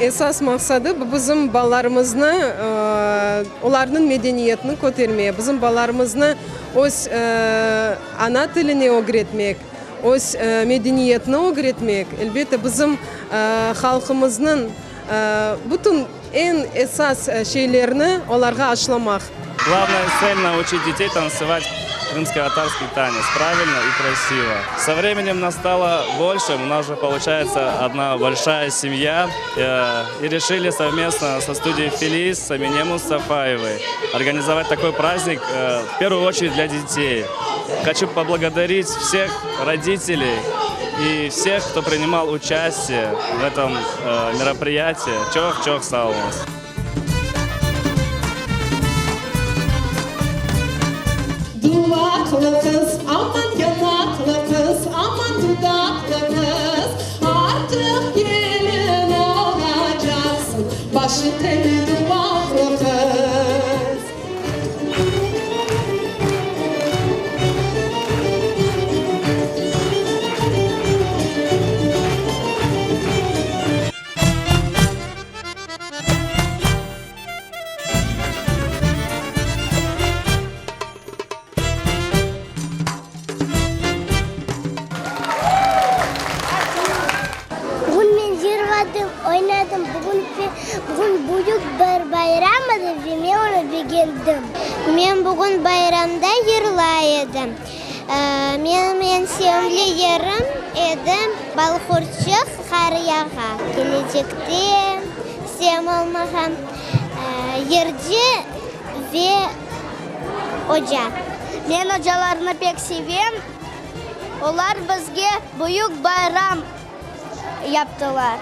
esas maksadı bu bizim ballarımızı, onların medeniyetini kotarmaya, bizim ballarımızı öz ana dilini öğretmek, öz medeniyetini öğretmek. Elbette bizim halkımızın bütün en esas şeylerini onlara aşılamak. Главная цель – научить детей танцевать крымско-татарский танец правильно и красиво. Со временем нас стало больше, у нас уже получается одна большая семья. И решили совместно со студией «Фелис», с Амине Мустафаевой организовать такой праздник, в первую очередь для детей. Хочу поблагодарить всех родителей и всех, кто принимал участие в этом мероприятии. Çok sağ olun. Duvaklı kız, aman yanaklı kız, aman dudaklı kız. Artık gelin olacaksın, başı teli duvaklı kız. Oynadım. Bugün büyük bir bayramdı ve ben onu beğendim. Ben bugün bayramda yırlaydım. Men sevimli yerim edim Balxurçuk Qaryağa. Gelecekte sevim olmağım yerci ve hoca. Men hocalarını pek sevim. Onlar bizge büyük bayram yaptılar.